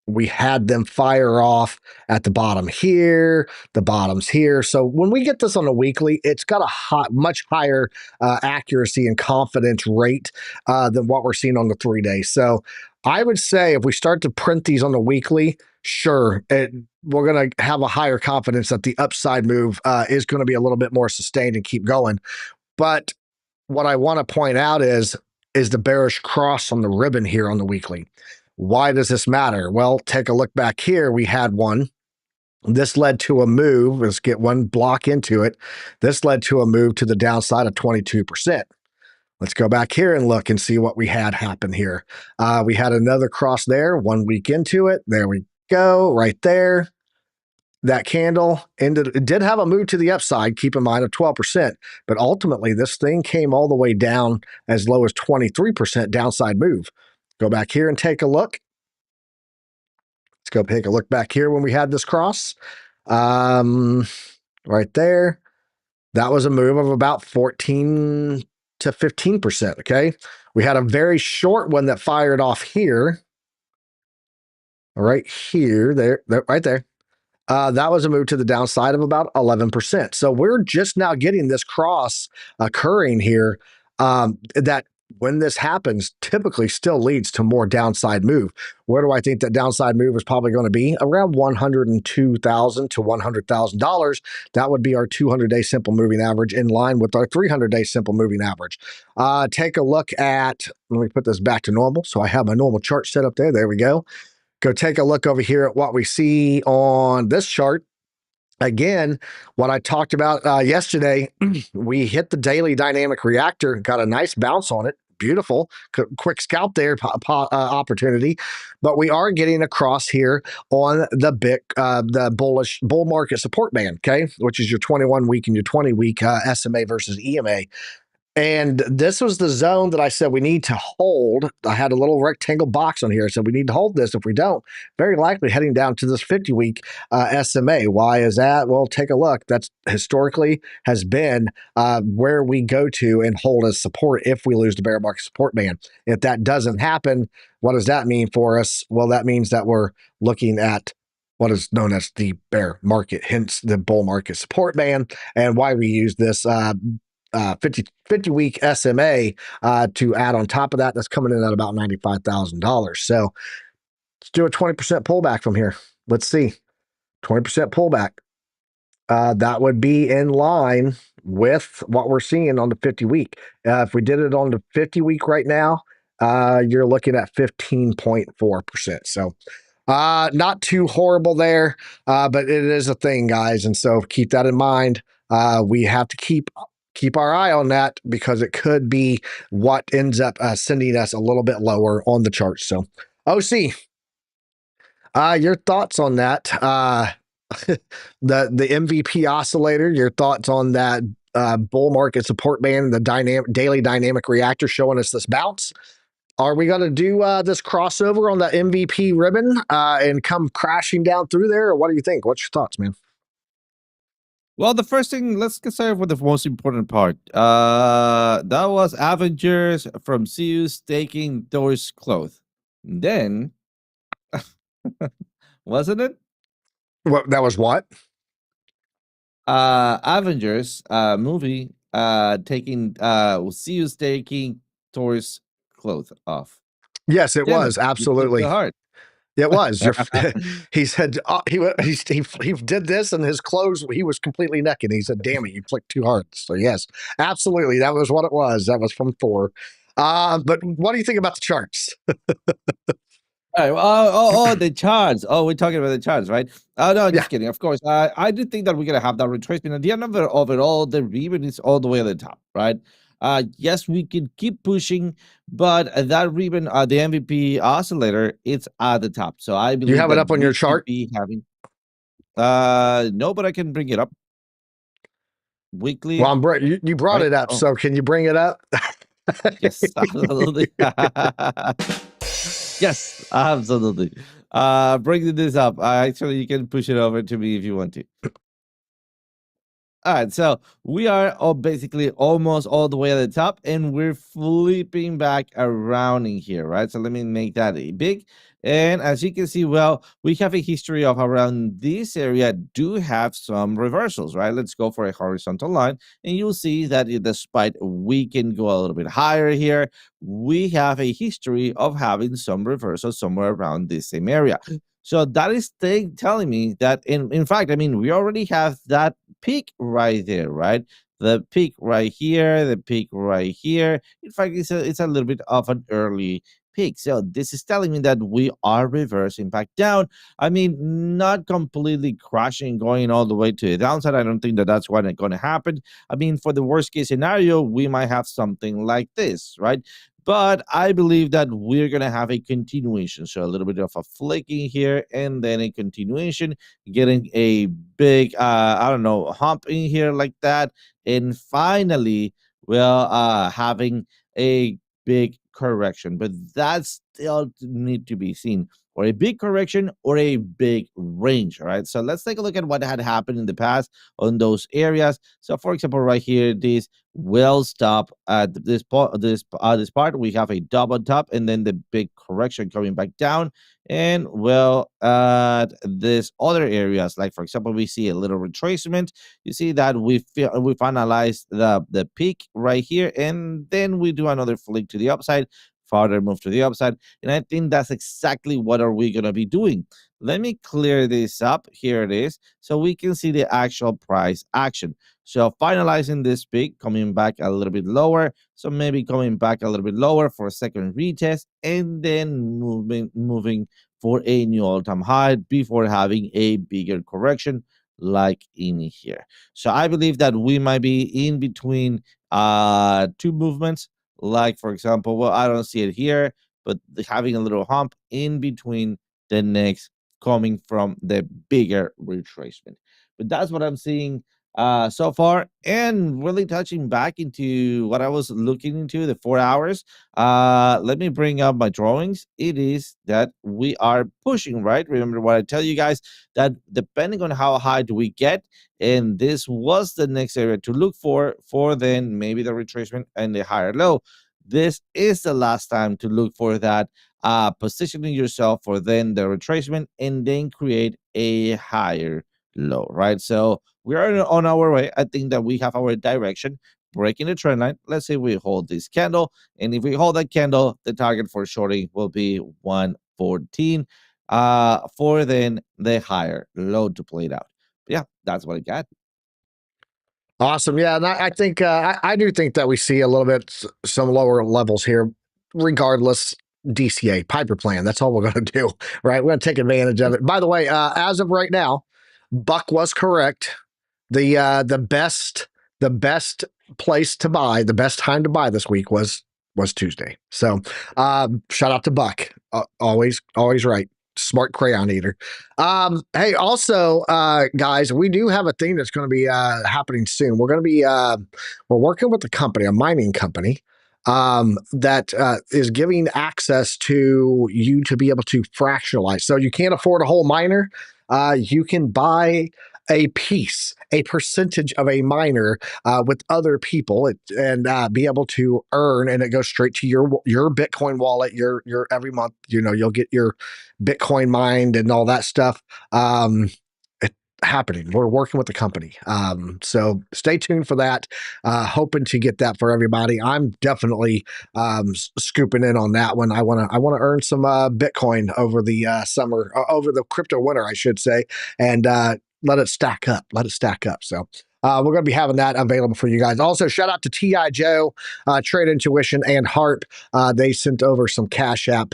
we had them fire off at the bottom here, the bottoms here. So when we get this on a weekly, it's got a much higher accuracy and confidence rate than what we're seeing on the 3-day. So I would say if we start to print these on the weekly, sure, we're going to have a higher confidence that the upside move is going to be a little bit more sustained and keep going. But what I want to point out is the bearish cross on the ribbon here on the weekly. Why does this matter? Well, take a look back here. We had one. This led to a move. Let's get one block into it. This led to a move to the downside of 22%. Let's go back here and look and see what we had happen here. We had another cross there 1 week into it. There we go, right there. That candle ended. It did have a move to the upside, keep in mind, of 12%, but ultimately this thing came all the way down as low as 23% downside move. Go back here and take a look. Let's go take a look back here when we had this cross. Right there. That was a move of about 14 to 15%, okay? We had a very short one that fired off here. Right here, there right there. That was a move to the downside of about 11%. So we're just now getting this cross occurring here that when this happens, typically still leads to more downside move. Where do I think that downside move is probably going to be? Around $102,000 to $100,000. That would be our 200-day simple moving average in line with our 300-day simple moving average. Take a look at, let me put this back to normal. So I have my normal chart set up there. There we go. go take a look over here at what we see on this chart. Again, what I talked about yesterday, we hit the daily dynamic reactor, got a nice bounce on it. Beautiful, quick scalp there opportunity, but we are getting across here on the bullish bull market support band, okay, which is your 21 week and your 20 week SMA versus EMA. And this was the zone that I said we need to hold. I had a little rectangle box on here. I said we need to hold this. If we don't, very likely heading down to this 50-week SMA. Why is that? Well, take a look. That's historically has been where we go to and hold as support if we lose the bear market support band. If that doesn't happen, what does that mean for us? Well, that means that we're looking at what is known as the bear market, hence the bull market support band, and why we use this 50 week SMA to add on top of that. That's coming in at about $95,000. So let's do a 20% pullback from here. Let's see. 20% pullback. That would be in line with what we're seeing on the 50 week. If we did it on the 50 week right now, you're looking at 15.4%. So not too horrible there, but it is a thing, guys. And so keep that in mind. We have to keep our eye on that because it could be what ends up sending us a little bit lower on the chart. So, OC, your thoughts on that? The MVP oscillator. Your thoughts on that bull market support band, the daily dynamic reactor showing us this bounce. Are we going to do this crossover on the MVP ribbon and come crashing down through there, or what do you think? What's your thoughts, man? Well, the first thing, let's get started with the most important part. That was Avengers from Zeus taking Thor's clothes. Then, wasn't it? What that was what? Avengers movie taking Zeus taking Thor's clothes off. Yes, it Damn was it, you took absolutely. the heart. It was. He said he did this and his clothes. He was completely naked. He said, "Damn it, you flicked too hard." So yes, absolutely, that was what it was. That was from Thor. But what do you think about the charts? All right. The charts. Oh, we're talking about the charts, right? Oh no, just kidding. Of course, I do think that we're gonna have that retracement. At the end of it all, the ribbon is all the way at the top, right? Yes, we can keep pushing, but that ribbon, the MVP oscillator, it's at the top. So I believe you have it up on your chart. Be having. No, but I can bring it up weekly. Well, you brought it up, so can you bring it up? Yes, absolutely. Yes, absolutely. Bringing this up. Actually, you can push it over to me if you want to. All right, so we are basically almost all the way at the top, and we're flipping back around in here, right? So let me make that big. And as you can see, well, we have a history of around this area do have some reversals, right? Let's go for a horizontal line, and you'll see that despite we can go a little bit higher here, we have a history of having some reversals somewhere around this same area. So that is telling me that, in fact, I mean, we already have that peak right there, right? The peak right here, the peak right here. In fact, it's a little bit of an early peak. So this is telling me that we are reversing back down. I mean, not completely crashing, going all the way to the downside. I don't think that that's what's going to happen. I mean, for the worst case scenario, we might have something like this, right? But I believe that we're going to have a continuation. So a little bit of a flicking here and then a continuation, getting a big, I don't know, hump in here like that. And finally, well, having a big correction. But that's still need to be seen. Or a big correction or a big range, all right? So let's take a look at what had happened in the past on those areas. So for example, right here, this will stop at this part. This part we have a double top and then the big correction coming back down. And well, at this other areas, like for example, we see a little retracement. You see that we finalized the peak right here, and then we do another flick to the upside, further move to the upside. And I think that's exactly what are we going to be doing. Let me clear this up. Here it is. So we can see the actual price action. So finalizing this peak, coming back a little bit lower. So maybe coming back a little bit lower for a second retest, and then moving for a new all-time high before having a bigger correction like in here. So I believe that we might be in between two movements, like for example, well, I don't see it here, but having a little hump in between the next coming from the bigger retracement. But that's what I'm seeing so far, and really touching back into what I was looking into the 4 hours. Let me bring up my drawings. It is that we are pushing, right? Remember what I tell you guys, that depending on how high do we get, and this was the next area to look for then maybe the retracement and the higher low. This is the last time to look for that, positioning yourself for then the retracement and then create a higher low, right? So we are on our way. I think that we have our direction, breaking the trend line. Let's say we hold this candle, and if we hold that candle, the target for shorting will be 114 for then the higher low to play it out. But yeah, that's what I got. Awesome. Yeah. And I think, I do think that we see a little bit some lower levels here, regardless. DCA, Piper plan. That's all we're going to do, right? We're going to take advantage of it. By the way, as of right now, Buck was correct. The best place to buy, the best time to buy this week was Tuesday. So shout out to Buck. Always right. Smart crayon eater. Hey, also, guys, we do have a thing that's going to be happening soon. We're going to be we're working with a company, a mining company, that is giving access to you to be able to fractionalize. So you can't afford a whole miner. You can buy a piece, a percentage of a miner with other people, and be able to earn, and it goes straight to your Bitcoin wallet. Your every month, you'll get your Bitcoin mined and all that stuff. Happening. We're working with the company. So stay tuned for that. Hoping to get that for everybody. I'm definitely scooping in on that one. I want to earn some Bitcoin over the summer, over the crypto winter, I should say, and let it stack up. So we're going to be having that available for you guys. Also, shout out to T.I. Joe, Trade Intuition, and Harp. They sent over some Cash App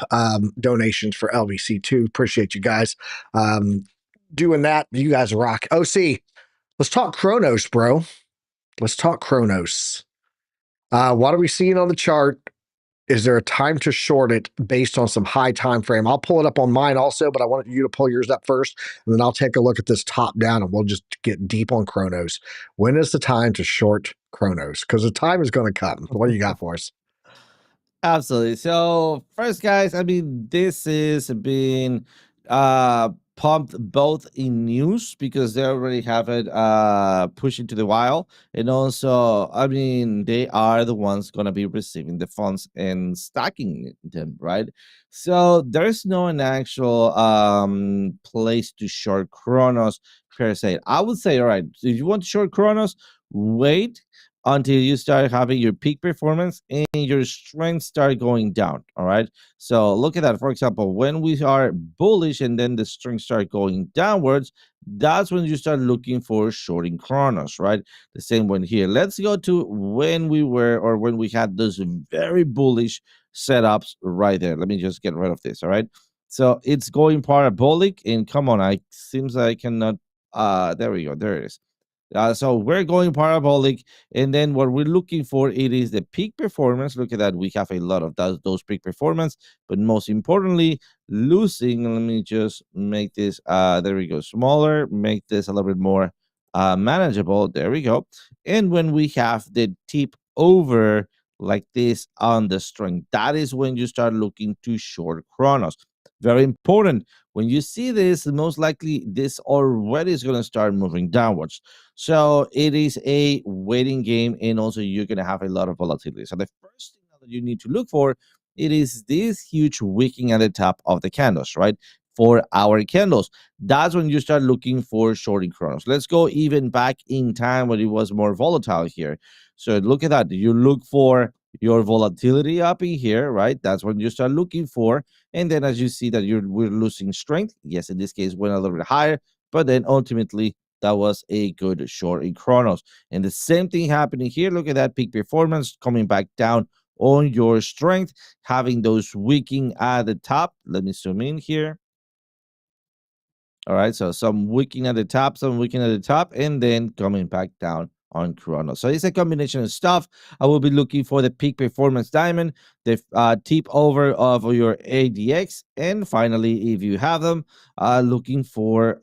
donations for LVC2. Appreciate you guys. Doing that. You guys rock. OC, let's talk Chronos, bro. Let's talk Chronos. What are we seeing on the chart? Is there a time to short it based on some high time frame? I'll pull it up on mine also, but I want you to pull yours up first, and then I'll take a look at this top down, and we'll just get deep on Chronos. When is the time to short Chronos? Because the time is going to come. What do you got for us? Absolutely. So first, guys, I mean, this has been pumped both in news because they already have it pushing to the while, and also, I mean, they are the ones going to be receiving the funds and stacking them, right? So there's no an actual place to short Chronos per se. I would say, all right, if you want to short Chronos, wait until you start having your peak performance and your strength start going down. All right. So look at that. For example, when we are bullish and then the strength start going downwards, that's when you start looking for shorting Chronos, right? The same one here. Let's go to when we were, or when we had those very bullish setups right there. Let me just get rid of this. All right. So it's going parabolic, and come on, I seems like I cannot. There we go. There it is. So we're going parabolic, and then what we're looking for, it is the peak performance. Look at that. We have a lot of those peak performance, but most importantly, losing. Let me just make this, there we go, smaller, make this a little bit more manageable. There we go. And when we have the tip over like this on the string, that is when you start looking to short Chronos. Very important. When you see this, most likely this already is going to start moving downwards. So it is a waiting game, and also you're going to have a lot of volatility. So the first thing that you need to look for, it is this huge wicking at the top of the candles, right? For our candles, that's when you start looking for shorting Chronos. Let's go even back in time when it was more volatile here. So look at that. You look for your volatility up in here, right? That's when you start looking for. And then as you see that we're losing strength, yes, in this case went a little bit higher, but then ultimately that was a good short in Chronos. And the same thing happening here. Look at that peak performance coming back down on your strength, having those wicking at the top. Let me zoom in here. All right, so some wicking at the top, some wicking at the top, and then coming back down on Chrono. So it's a combination of stuff. I will be looking for the peak performance diamond, the tip over of your ADX, and finally, if you have them, looking for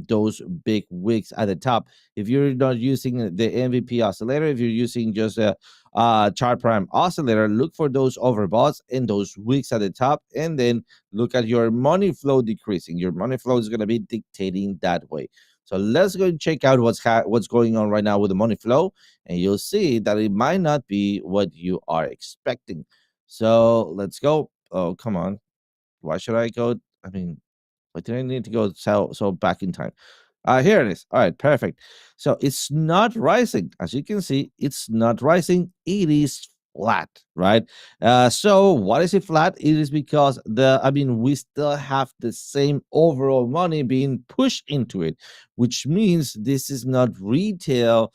those big wicks at the top. If you're not using the MVP Oscillator, if you're using just a ChartPrime Oscillator, look for those overboughts and those wicks at the top, and then look at your money flow decreasing. Your money flow is going to be dictating that way. So let's go and check out what's going on right now with the money flow, and you'll see that it might not be what you are expecting. So let's go. Oh, come on. Why should I go? I mean, why did I need to go so back in time? Here it is. All right, perfect. So it's not rising. As you can see, it's not rising. It is flat, right? So what is it flat? It is because we still have the same overall money being pushed into it, which means this is not retail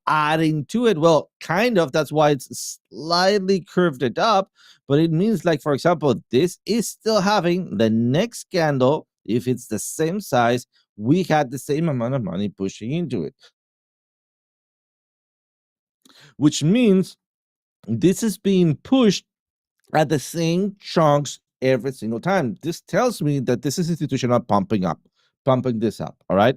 adding to it. Well, kind of. That's why it's slightly curved it up, but it means, like, for example, this is still having the next candle. If it's the same size, we had the same amount of money pushing into it, which means this is being pushed at the same chunks every single time. This tells me that this is institutional pumping this up. All right.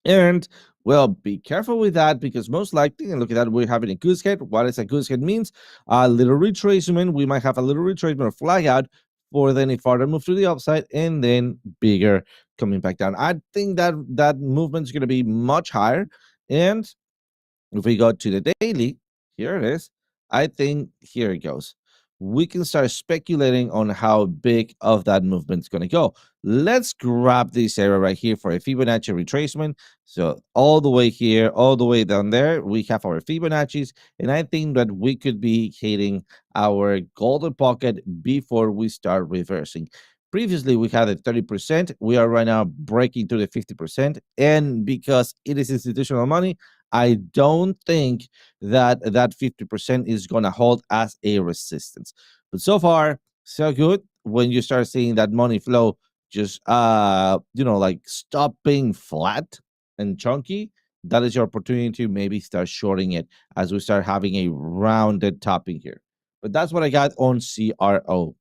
And well, be careful with that, because most likely, and look at that, we're having a goose head. What is a goose head means? A little retracement. We might have a little retracement or flag out for then a further move to the upside, and then bigger coming back down. I think that movement is going to be much higher. And if we go to the daily, here it is. I think here it goes. We can start speculating on how big of that movement is going to go. Let's grab this area right here for a Fibonacci retracement. So all the way here, all the way down there, we have our Fibonacci's, and I think that we could be hitting our golden pocket before we start reversing. Previously, we had a 30%. We are right now breaking through the 50%. And because it is institutional money, I don't think that 50% is going to hold as a resistance. But so far, so good. When you start seeing that money flow just like stop being flat and chunky, that is your opportunity to maybe start shorting it as we start having a rounded topping here. But that's what I got on CRO.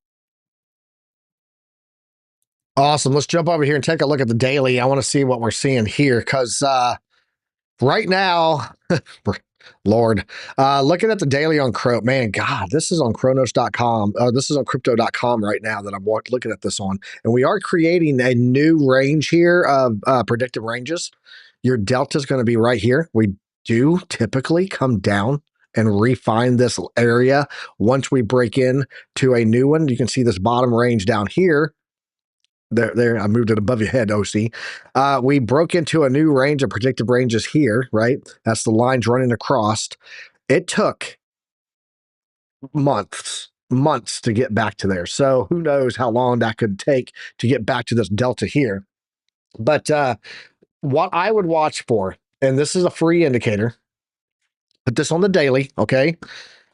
Awesome. Let's jump over here and take a look at the daily. I want to see what we're seeing here, because right now, Lord, looking at the daily on Chrono, man, God, this is on Chronos.com. This is on Crypto.com right now that I'm looking at this on. And we are creating a new range here of predictive ranges. Your delta is going to be right here. We do typically come down and refine this area once we break in to a new one. You can see this bottom range down here. There, I moved it above your head, OC. We broke into a new range of predictive ranges here, right? That's the lines running across. It took months to get back to there. So who knows how long that could take to get back to this delta here. But what I would watch for, and this is a free indicator, put this on the daily, okay?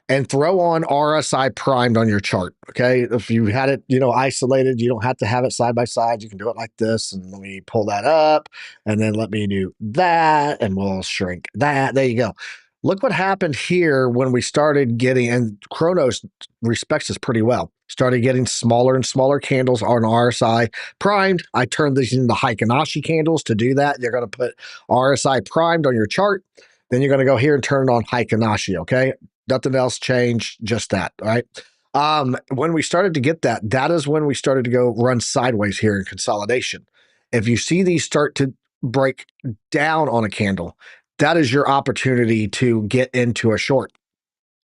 And throw on RSI primed on your chart. Okay. If you had it, isolated, you don't have to have it side by side. You can do it like this. And let me pull that up, and then let me do that, and we'll shrink that. There you go. Look what happened here when we started getting, and Chronos respects this pretty well, started getting smaller and smaller candles on RSI primed. I turned these into Heikin-Ashi candles to do that. You're going to put RSI primed on your chart. Then you're going to go here and turn it on Heikin-Ashi. Okay. Nothing else changed, just that. All right. When we started to get that is when we started to go run sideways here in consolidation. If you see these start to break down on a candle, that is your opportunity to get into a short.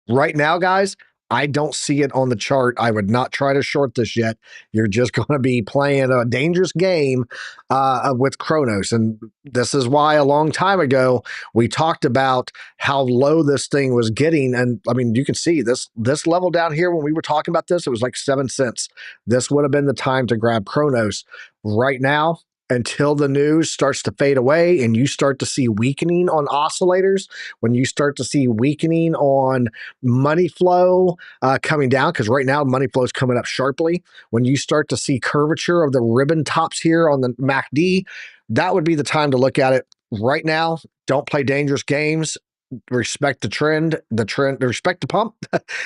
Right now, guys, I don't see it on the chart. I would not try to short this yet. You're just going to be playing a dangerous game with Kronos. And this is why a long time ago we talked about how low this thing was getting. And I mean, you can see this level down here when we were talking about this, it was like 7 cents. This would have been the time to grab Kronos. Right now, until the news starts to fade away and you start to see weakening on oscillators, when you start to see weakening on money flow coming down, because right now money flow is coming up sharply. When you start to see curvature of the ribbon tops here on the MACD, that would be the time to look at it. Right now, don't play dangerous games. Respect the trend, respect the pump,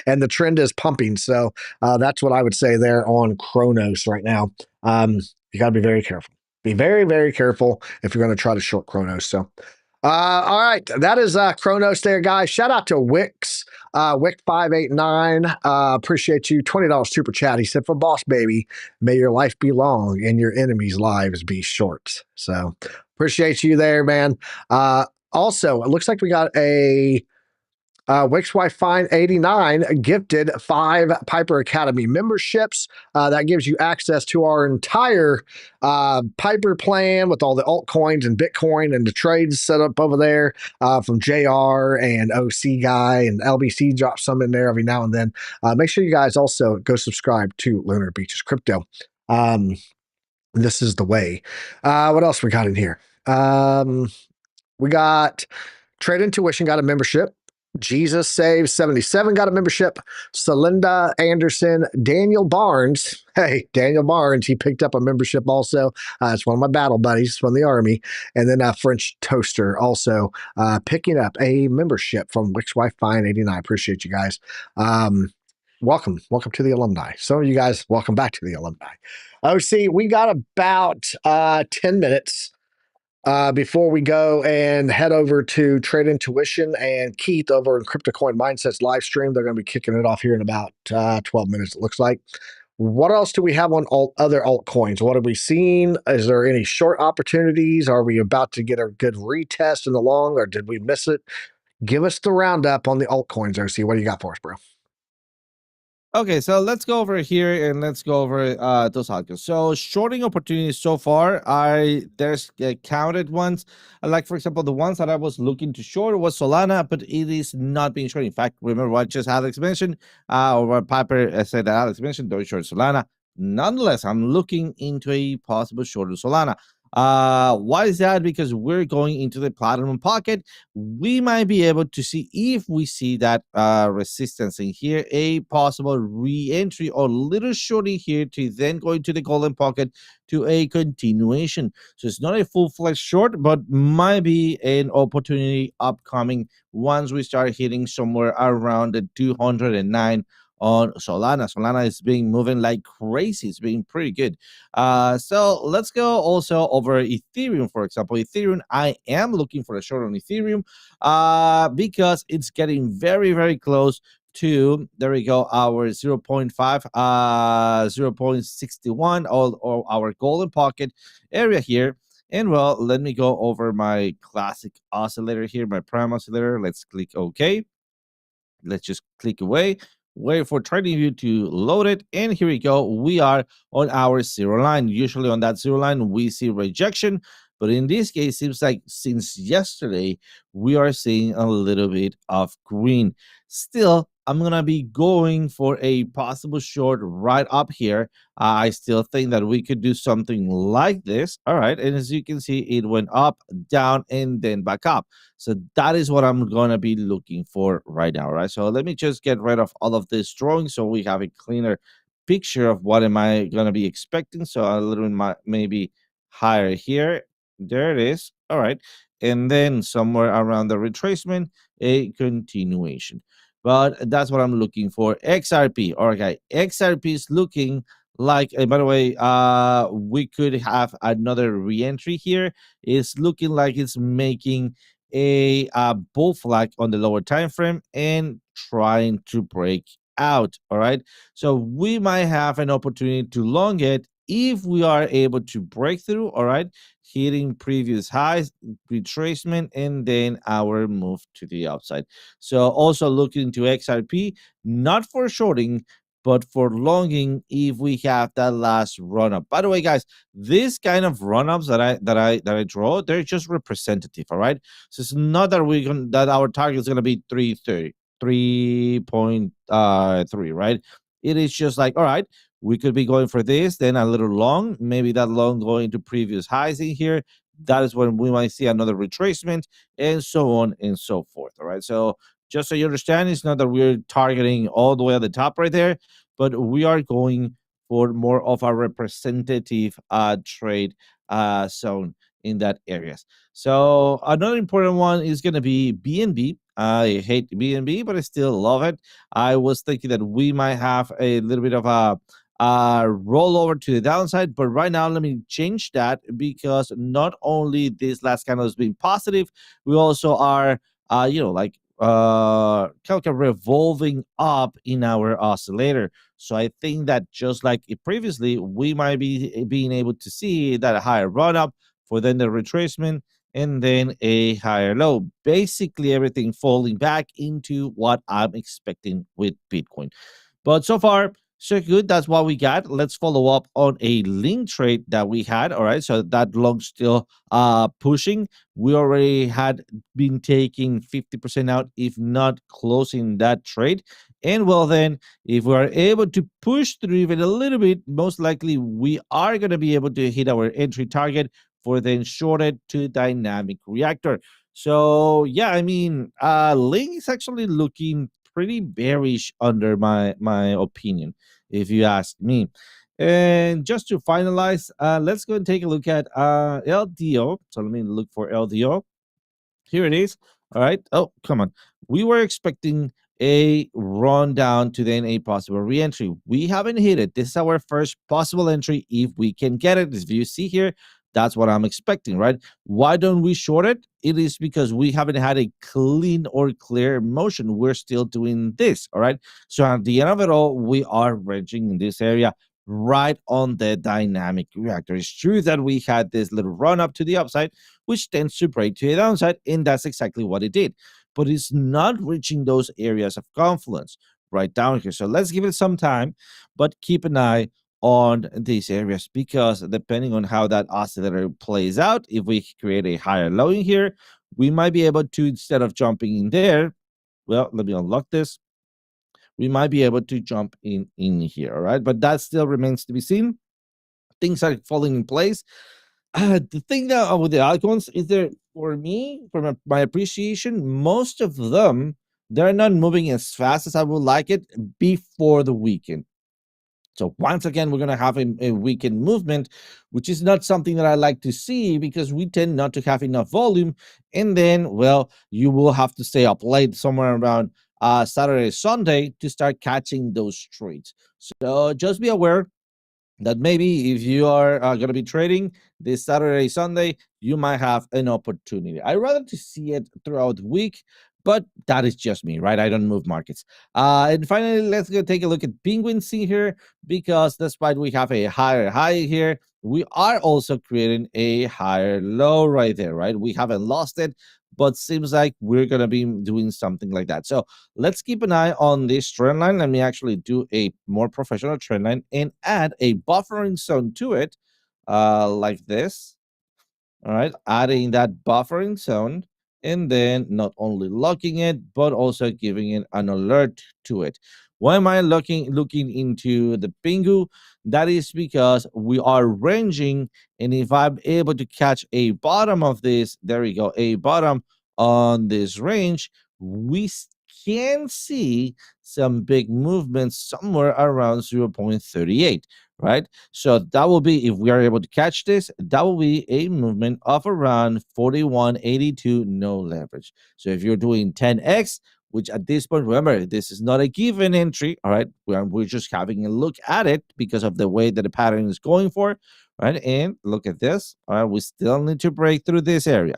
and the trend is pumping. So that's what I would say there on Kronos right now. You got to be very careful. Be very, very careful if you're going to try to short Kronos. So, all right, that is Kronos there, guys. Shout out to Wix, Wick589. Appreciate you. $20 super chat. He said, "For Boss Baby, may your life be long and your enemies' lives be short." So, appreciate you there, man. Also, it looks like we got a Wixwife Fine 89 gifted 5 Piper Academy memberships. That gives you access to our entire Piper plan with all the altcoins and Bitcoin and the trades set up over there from JR and OC Guy, and LBC drops some in there every now and then. Make sure you guys also go subscribe to Lunar Beaches Crypto. This is the way. What else we got in here? We got Trade Intuition got a membership. Jesus Saves 77 got a membership. Celinda Anderson, Daniel Barnes. Hey, Daniel Barnes, he picked up a membership also. It's one of my battle buddies from the Army. And then French Toaster also picking up a membership from Wixwife Fine 89. Appreciate you guys. Welcome to the alumni. Some of you guys, welcome back to the alumni. OC, we got about 10 minutes before we go and head over to Trade Intuition and Keith over in CryptoCoin Mindsets live stream. They're going to be kicking it off here in about 12 minutes, it looks like. What else do we have on other altcoins? What have we seen? Is there any short opportunities? Are we about to get a good retest in the long, or did we miss it? Give us the roundup on the altcoins, OC. What do you got for us, bro? Okay, so let's go over here and let's go over those altcoins. So shorting opportunities so far, there's counted ones. Like for example, the ones that I was looking to short was Solana, but it is not being short. In fact, remember what just Alex mentioned, or what Piper said that Alex mentioned, don't short Solana. Nonetheless, I'm looking into a possible short of Solana. Why is that? Because we're going into the platinum pocket. We might be able to see, if we see that resistance in here, a possible re-entry or little shorting here to then go into the golden pocket to a continuation. So it's not a full-fledged short, but might be an opportunity upcoming once we start hitting somewhere around the 209 on Solana. Solana is moving like crazy. It's being pretty good. So let's go also over Ethereum, for example. Ethereum, I am looking for a short on Ethereum because it's getting very, very close to, there we go, our 0.5, 0.61, or our golden pocket area here. And well, let me go over my classic oscillator here, my prime oscillator. Let's click OK. Let's just click away. Wait for TradingView to load it, and here we go. We are on our zero line. Usually on that zero line we see rejection, but in this case, seems like since yesterday we are seeing a little bit of green. Still, I'm gonna be going for a possible short right up here. I still think that we could do something like this. All right, and as you can see, it went up, down, and then back up. So that is what I'm gonna be looking for right now, right? So let me just get rid of all of this drawing so we have a cleaner picture of what am I gonna be expecting. So a little bit maybe higher here. There it is. All right, and then somewhere around the retracement, a continuation. But that's what I'm looking for. XRP. Okay, XRP is looking like, by the way, we could have another re-entry here. It's looking like it's making a bull flag on the lower time frame and trying to break out. All right, so we might have an opportunity to long it if we are able to break through, all right, hitting previous highs, retracement, and then our move to the upside. So also look into XRP, not for shorting, but for longing if we have that last run up. By the way, guys, this kind of run ups that I draw, they're just representative, all right. So it's not that that our target is gonna be 330, 3.3, right? It is just like, all right, we could be going for this, then a little long, maybe that long going to previous highs in here. That is when we might see another retracement, and so on and so forth. All right. So just so you understand, it's not that we're targeting all the way at the top right there, but we are going for more of a representative trade zone in that areas. So another important one is going to be BNB. I hate BNB, but I still love it. I was thinking that we might have a little bit of a roll over to the downside, but right now let me change that, because not only this last candle has been positive, we also are like kind of revolving up in our oscillator. So I think that just like previously, we might be being able to see that higher run up for then the retracement and then a higher low, basically everything falling back into what I'm expecting with Bitcoin. But so far, so good. That's what we got. Let's follow up on a link trade that we had. All right. So that long still pushing. We already had been taking 50% out, if not closing that trade. And well, then, if we are able to push through even a little bit, most likely we are going to be able to hit our entry target for then shorted to dynamic reactor. So yeah, I mean, Link is actually looking pretty bearish under my opinion, if you ask me. And just to finalize, let's go and take a look at LDO. So let me look for LDO. Here it is. All right. Oh, come on. We were expecting a rundown to then a possible re-entry. We haven't hit it. This is our first possible entry if we can get it. As you see here, that's what I'm expecting, right? Why don't we short it? It is because we haven't had a clean or clear motion. We're still doing this, all right? So at the end of it all, we are ranging in this area right on the dynamic reactor. It's true that we had this little run up to the upside, which tends to break to the downside, and that's exactly what it did. But it's not reaching those areas of confluence right down here. So let's give it some time, but keep an eye on these areas, because depending on how that oscillator plays out, if we create a higher low in here, we might be able to, instead of jumping in there, well, let me unlock this. We might be able to jump in here, all right? But that still remains to be seen. Things are falling in place. The thing that with the altcoins is there, for me, from my appreciation, most of them, they're not moving as fast as I would like it before the weekend. So once again, we're going to have a weekend movement, which is not something that I like to see, because we tend not to have enough volume. And then, well, you will have to stay up late somewhere around Saturday, Sunday to start catching those trades. So just be aware that maybe if you are going to be trading this Saturday, Sunday, you might have an opportunity. I rather to see it throughout the week, but that is just me, right? I don't move markets. And finally, let's go take a look at Penguin C here, because despite we have a higher high here, we are also creating a higher low right there, right? We haven't lost it, but seems like we're going to be doing something like that. So let's keep an eye on this trend line. Let me actually do a more professional trend line and add a buffering zone to it, like this. All right, adding that buffering zone, and then not only locking it, but also giving it an alert to it. Why am I looking into the Pingu? That is because we are ranging, and if I'm able to catch a bottom of this, there we go, a bottom on this range, we can see some big movements somewhere around 0.38, right? So that will be, if we are able to catch this, that will be a movement of around 41.82, no leverage. So if you're doing 10x, which at this point, remember, this is not a given entry, all right? We're just having a look at it because of the way that the pattern is going for, right? And look at this, all right? We still need to break through this area.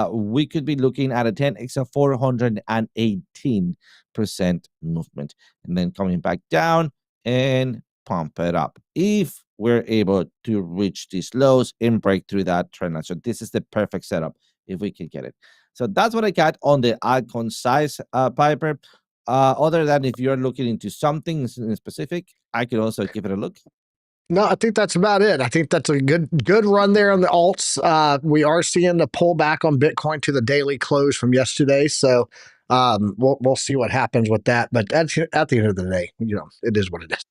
We could be looking at a 10x of 418% movement, and then coming back down and pump it up. If we're able to reach these lows and break through that trend line. So this is the perfect setup if we can get it. So that's what I got on the altcoin size, Piper. Other than if you're looking into something in specific, I could also give it a look. No, I think that's about it. I think that's a good run there on the alts. We are seeing the pullback on Bitcoin to the daily close from yesterday, so we'll see what happens with that. But at the end of the day, it is what it is.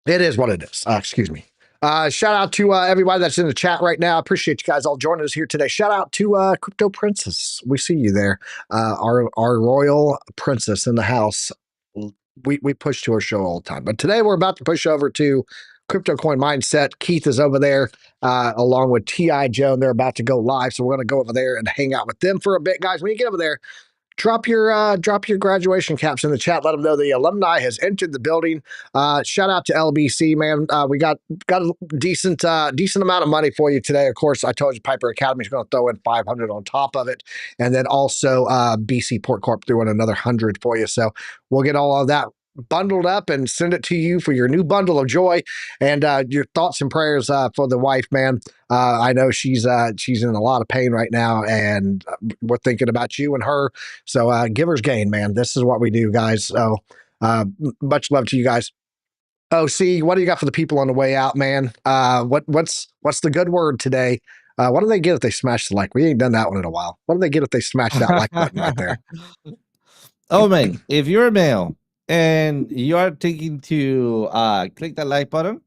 It is what it is. Excuse me. Shout out to everybody that's in the chat right now. Appreciate you guys all joining us here today. Shout out to Crypto Princess. We see you there. Our royal princess in the house. We push to her show all the time. But today we're about to push over to Crypto Coin Mindset. Keith is over there along with T.I. Joe. They're about to go live. So we're going to go over there and hang out with them for a bit. Guys, when you get over there, drop your graduation caps in the chat. Let them know the alumni has entered the building. Shout out to LBC, man. We got a decent amount of money for you today. Of course, I told you Piper Academy is going to throw in 500 on top of it, and then also BC Port Corp threw in another 100 for you. So we'll get all of that bundled up and send it to you for your new bundle of joy, and your thoughts and prayers for the wife, man. I know she's in a lot of pain right now, and we're thinking about you and her. So givers gain, man. This is what we do, guys. So much love to you guys. Oh, see, what do you got for the people on the way out, man? What's the good word today? What do they get if they smash the like? We ain't done that one in a while. What do they get if they smash that like button right there? Oh man, if you're a male and you are thinking to click that like button,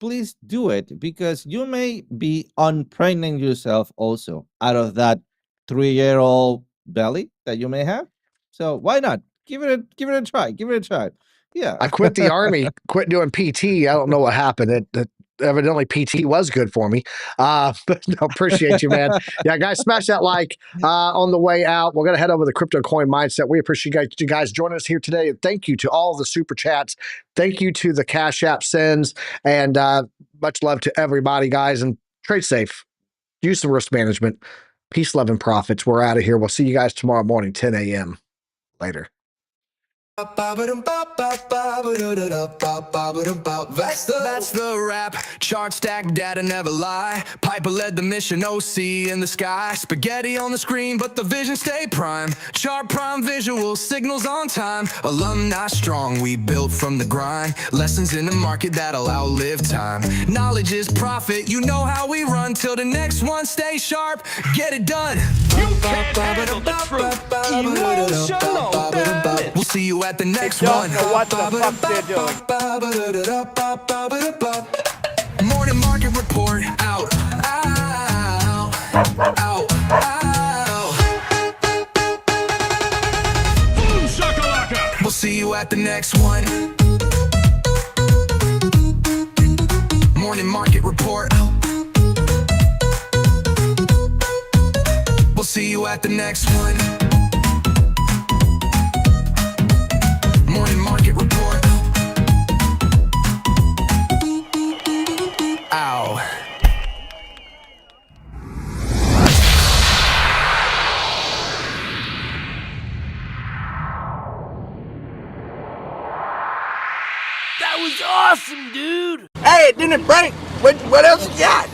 please do it, because you may be unpregnant yourself also out of that 3-year-old belly that you may have. So why not? Give it a try. Give it a try. Yeah. I quit the army, quit doing PT. I don't know what happened. It evidently PT was good for me. But no, appreciate you, man. Yeah, guys, smash that like on the way out. We're going to head over to the Crypto Coin Mindset. We appreciate you guys joining us here today. And thank you to all the super chats. Thank you to the Cash App sends. And much love to everybody, guys. And trade safe. Use some risk management. Peace, love, and profits. We're out of here. We'll see you guys tomorrow morning, 10 a.m. Later. That's the rap. Chart stack, data never lie. Piper led the mission, OC in the sky. Spaghetti on the screen, but the vision stay prime. ChartPrime visual signals on time. Alumni strong, we built from the grind. Lessons in the market that'll outlive time. Knowledge is profit, you know how we run. Till the next one, stay sharp, get it done. You can't handle the truth. Emotional damage. We'll see you at the next They don't one. know what the fuck they're doing. Morning market report out. Boom shakalaka. We'll see you at the next one. Morning market report out. We'll see you at the next one. Morning market report. Ow. That was awesome, dude. Hey, it didn't break. What else you got?